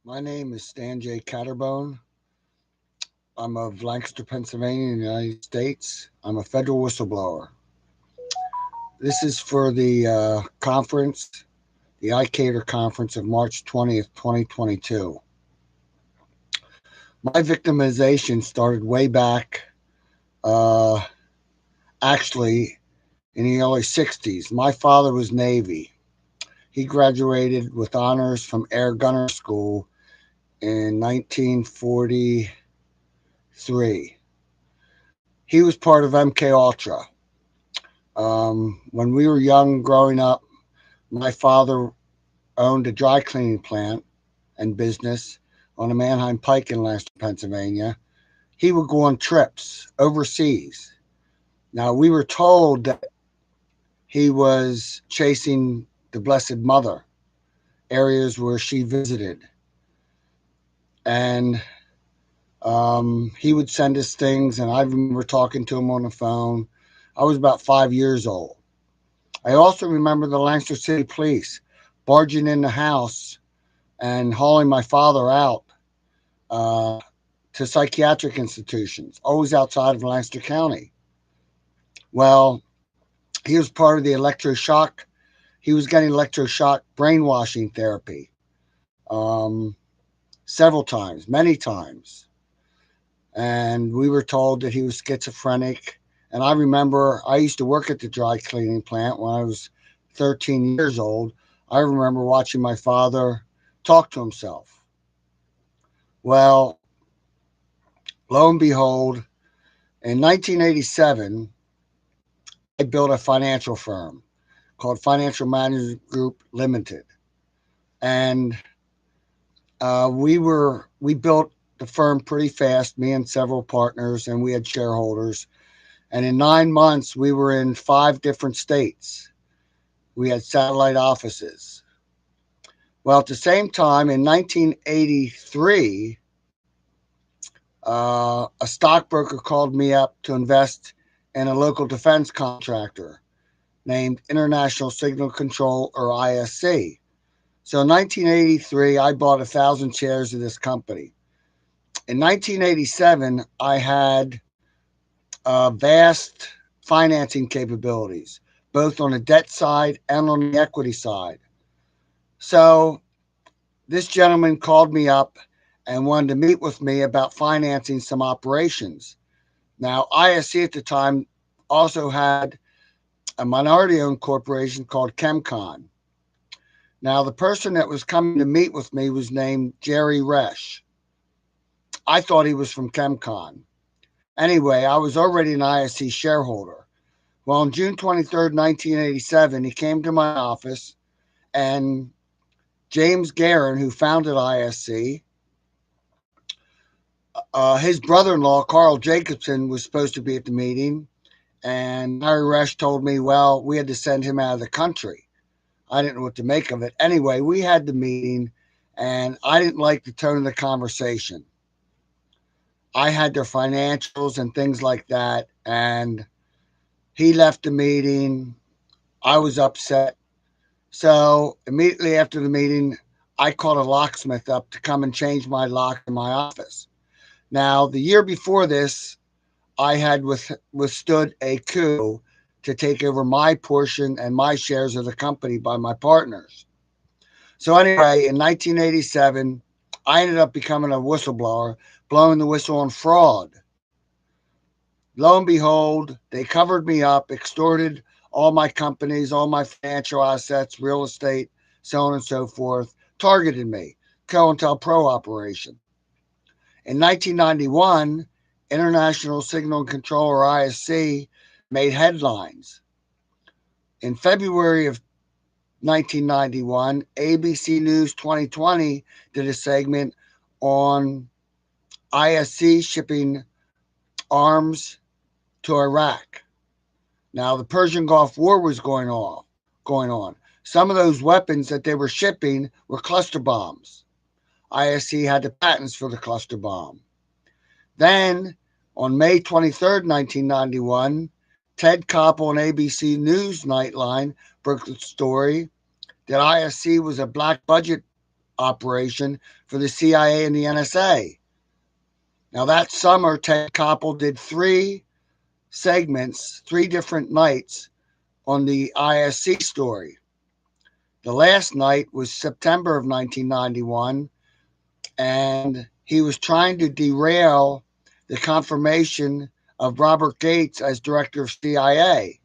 My name is Stan J. Caterbone. I'm of Lancaster, Pennsylvania, in the United States. I'm a federal whistleblower. This is for the conference, the ICATOR conference of March 20th, 2022. My victimization started way back, uh, actually, in the early 60s. My father was Navy. He graduated with honors from Air Gunner School in 1943. He was part of MK Ultra. When we were young, growing up, my father owned a dry cleaning plant and business on the Manheim Pike in Lancaster, Pennsylvania. He would go on trips overseas. Now, we were told that he was chasing the Blessed Mother, areas where she visited. And he would send us things, and I remember talking to him on the phone. I was about 5 years old. I also remember the Lancaster City Police barging in the house and hauling my father out uh, to psychiatric institutions, always outside of Lancaster County. Well, he was part of the electroshock. He was getting electroshock brainwashing therapy um, several times, many times. And we were told that he was schizophrenic. And I remember I used to work at the dry cleaning plant when I was 13 years old. I remember watching my father talk to himself. Well, lo and behold, in 1987, I built a financial firm called Financial Management Group Limited. And we built the firm pretty fast, me and several partners, and we had shareholders. And in 9 months, we were in 5 different states. We had satellite offices. Well, at the same time, in 1983, a stockbroker called me up to invest in a local defense contractor named International Signal Control, or ISC. So in 1983, I bought 1,000 shares of this company. In 1987, I had vast financing capabilities, both on the debt side and on the equity side. So this gentleman called me up and wanted to meet with me about financing some operations. Now, ISC at the time also had a minority owned corporation called ChemCon. Now, the person that was coming to meet with me was named Jerry Resch. I thought he was from ChemCon. Anyway, I was already an ISC shareholder. Well, on June 23rd, 1987, he came to my office, and James Guerin, who founded ISC, his brother-in-law, Carl Jacobson, was supposed to be at the meeting, and Harry Resch told me, well, we had to send him out of the country. I didn't know what to make of it. Anyway, we had the meeting, and I didn't like the tone of the conversation. I had their financials and things like that, and he left the meeting. I was upset. So immediately after the meeting, I called a locksmith up to come and change my lock in my office. Now, the year before this, I had withstood a coup to take over my portion and my shares of the company by my partners. So anyway, in 1987, I ended up becoming a whistleblower, blowing the whistle on fraud. Lo and behold, they covered me up, extorted all my companies, all my financial assets, real estate, so on and so forth, targeted me, COINTELPRO operation. In 1991, International Signal and Control, or ISC, made headlines. In February of 1991, ABC News 2020 did a segment on ISC shipping arms to Iraq. Now, the Persian Gulf War was going on. Some of those weapons that they were shipping were cluster bombs. ISC had the patents for the cluster bomb. Then, on May 23rd, 1991, Ted Koppel on ABC News Nightline broke the story that ISC was a black budget operation for the CIA and the NSA. Now, that summer, Ted Koppel did 3 segments, 3 different nights on the ISC story. The last night was September of 1991, and he was trying to derail the confirmation of Robert Gates as director of CIA.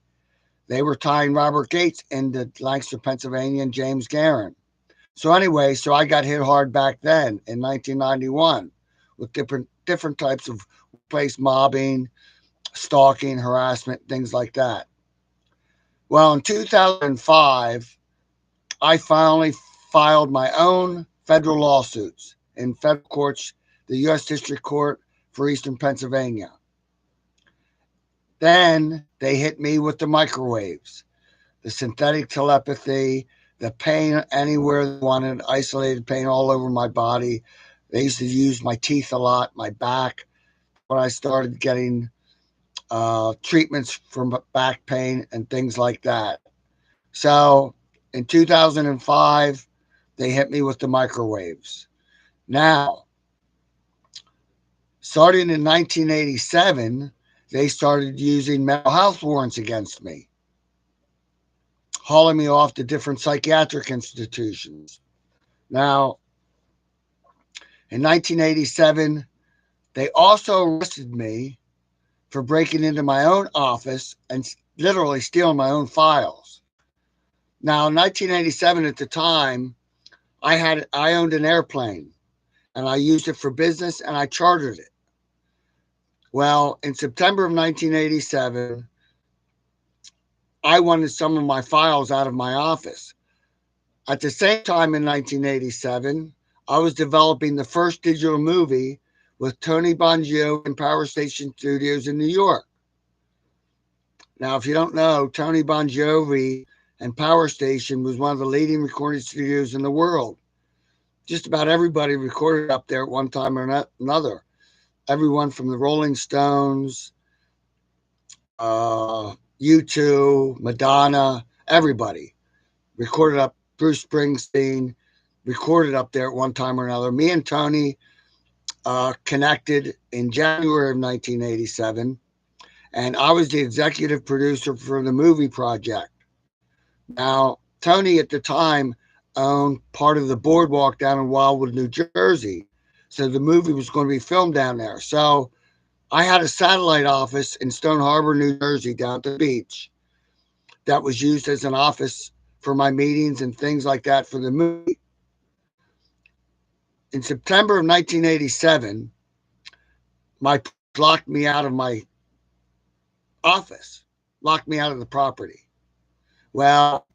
They were tying Robert Gates into Lancaster, Pennsylvania, and James Guerin. So anyway, so I got hit hard back then in 1991 with different types of workplace mobbing, stalking, harassment, things like that. Well, in 2005, I finally filed my own federal lawsuits in federal courts, the U.S. District Court for Eastern Pennsylvania. Then they hit me with the microwaves, the synthetic telepathy, the pain anywhere they wanted, isolated pain all over my body. They used to use my teeth a lot, my back. When I started getting treatments for back pain and things like that. So in 2005, they hit me with the microwaves. Now, starting in 1987, they started using mental health warrants against me, hauling me off to different psychiatric institutions. Now, in 1987, they also arrested me for breaking into my own office and literally stealing my own files. Now, in 1987, at the time, I owned an airplane and I used it for business and I chartered it. Well, in September of 1987, I wanted some of my files out of my office. At the same time in 1987, I was developing the first digital movie with Tony Bongio in Power Station Studios in New York. Now, if you don't know, Tony Bongiovi and Power Station was one of the leading recording studios in the world. Just about everybody recorded up there at one time or another. Everyone from the Rolling Stones, U2, Madonna, everybody recorded up. Bruce Springsteen recorded up there at one time or another. Me and Tony connected in January of 1987, and I was the executive producer for the movie project. Now, Tony at the time owned part of the boardwalk down in Wildwood, New Jersey, so the movie was going to be filmed down there. So I had a satellite office in Stone Harbor, New Jersey, down at the beach that was used as an office for my meetings and things like that for the movie. In September of 1987, my locked me out of my office, locked me out of the property. Well,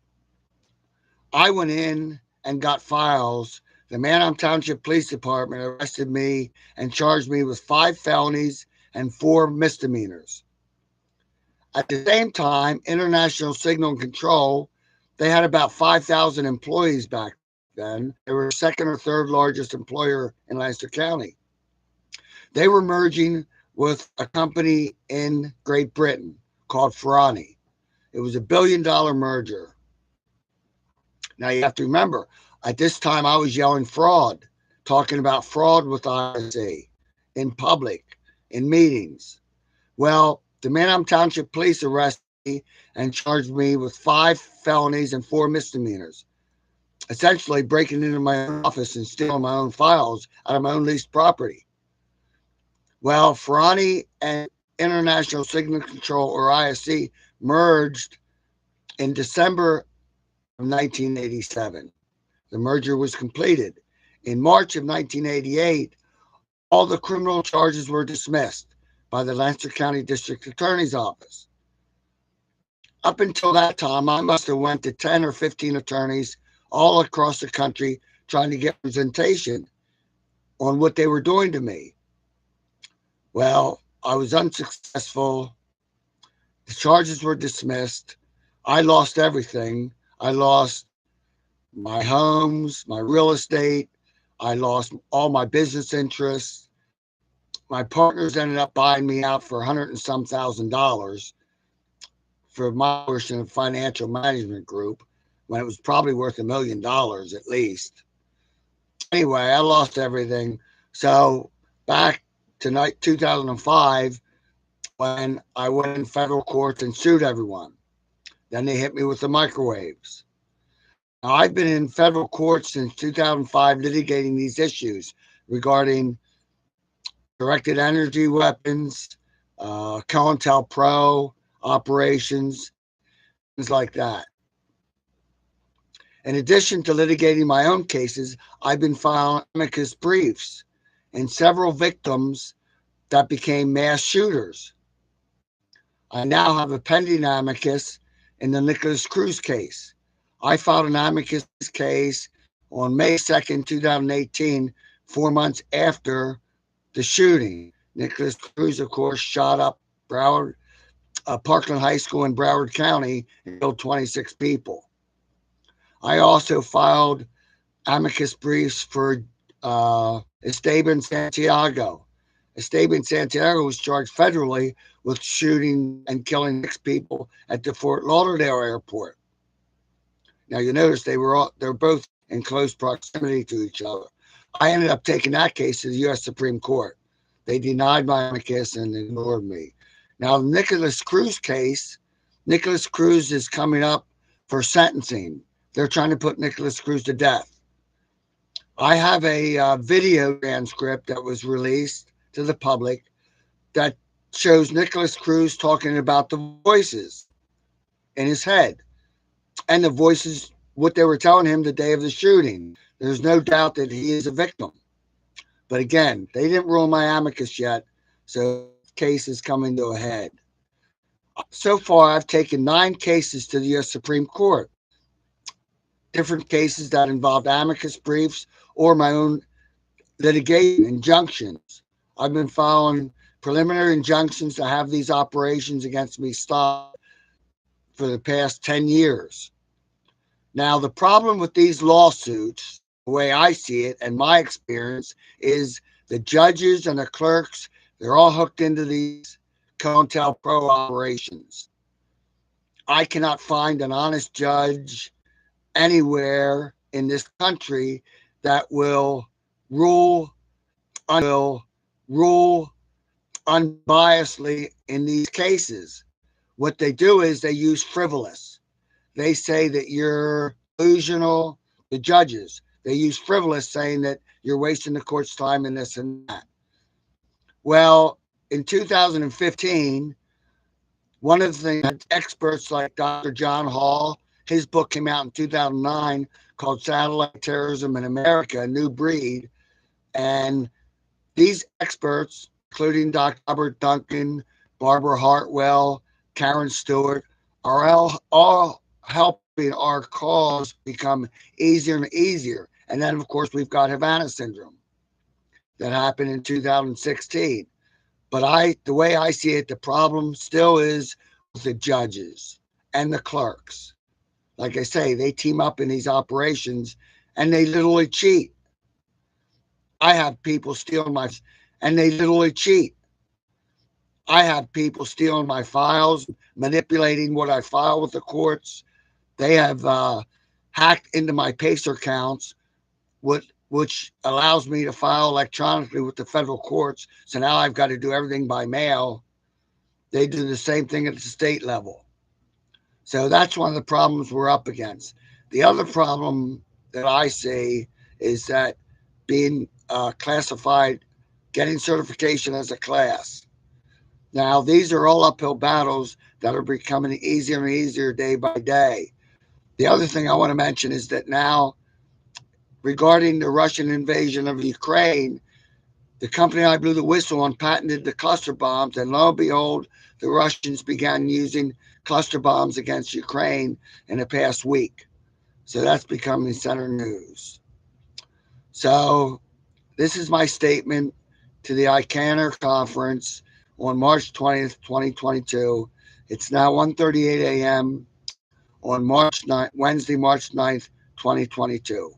I went in and got files. The Manheim Township Police Department arrested me and charged me with 5 felonies and 4 misdemeanors. At the same time, International Signal and Control, they had about 5,000 employees back then. They were second or third largest employer in Lancaster County. They were merging with a company in Great Britain called Ferrani. It was a $1 billion merger. Now you have to remember, at this time I was yelling fraud, talking about fraud with ISC in public, in meetings. Well, the Manheim Township Police arrested me and charged me with 5 felonies and 4 misdemeanors, essentially breaking into my own office and stealing my own files out of my own leased property. Well, Ferrani and International Signal Control, or ISC, merged in December of 1987. The merger was completed. In March of 1988, all the criminal charges were dismissed by the Lancaster County District Attorney's Office. Up until that time, I must have went to 10 or 15 attorneys all across the country trying to get representation on what they were doing to me. Well, I was unsuccessful. The charges were dismissed. I lost everything. I lost my homes, my real estate. I lost all my business interests. My partners ended up buying me out for $100 and some thousand for my portion of financial management group when it was probably worth $1 million at least. Anyway, I lost everything. So back to 2005, when I went in federal court and sued everyone. Then they hit me with the microwaves. Now, I've been in federal court since 2005 litigating these issues regarding directed energy weapons, COINTELPRO operations, things like that. In addition to litigating my own cases, I've been filing amicus briefs in several victims that became mass shooters. I now have a pending amicus in the Nicholas Cruz case. I filed an amicus case on May 2nd, 2018, 4 months after the shooting. Nicholas Cruz, of course, shot up Broward, Parkland High School in Broward County and killed 26 people. I also filed amicus briefs for Esteban Santiago. Esteban Santiago was charged federally with shooting and killing 6 people at the Fort Lauderdale airport. Now you notice they're both in close proximity to each other. I ended up taking that case to the U.S. Supreme Court. They denied my amicus and ignored me. Now the Nicholas Cruz case, Nicholas Cruz is coming up for sentencing. They're trying to put Nicholas Cruz to death. I have a video transcript that was released to the public that shows Nicholas Cruz talking about the voices in his head and the voices, what they were telling him the day of the shooting. There's no doubt that he is a victim. But again, they didn't rule my amicus yet, so the case is coming to a head. So far, I've taken 9 cases to the U.S. Supreme Court. Different cases that involved amicus briefs or my own litigation injunctions. I've been filing preliminary injunctions to have these operations against me stopped for the past 10 years. Now, the problem with these lawsuits, the way I see it and my experience, is the judges and the clerks, they're all hooked into these COINTELPRO operations. I cannot find an honest judge anywhere in this country that will rule unbiasedly in these cases. What they do is they use frivolous. They say that you're delusional, the judges. They use frivolous, saying that you're wasting the court's time in this and that. Well, in 2015, one of the things, experts like Dr. John Hall, his book came out in 2009 called Satellite Terrorism in America, A New Breed. And these experts, including Dr. Robert Duncan, Barbara Hartwell, Karen Stewart, are all helping our cause become easier and easier. And then, of course, we've got Havana syndrome that happened in 2016. But the way I see it, the problem still is with the judges and the clerks. Like I say, they team up in these operations and they literally cheat. I have people stealing and they literally cheat. I have people stealing my files, manipulating what I file with the courts. They have hacked into my PACER accounts, which allows me to file electronically with the federal courts. So now I've got to do everything by mail. They do the same thing at the state level. So that's one of the problems we're up against. The other problem that I see is that being classified, getting certification as a class. Now, these are all uphill battles that are becoming easier and easier day by day. The other thing I want to mention is that now, regarding the Russian invasion of Ukraine, the company I blew the whistle on patented the cluster bombs, and lo and behold, the Russians began using cluster bombs against Ukraine in the past week. So that's becoming center news. So this is my statement to the ICATOR conference on March 20th, 2022. It's now 1:38 a.m. on Wednesday, March 9th, 2022.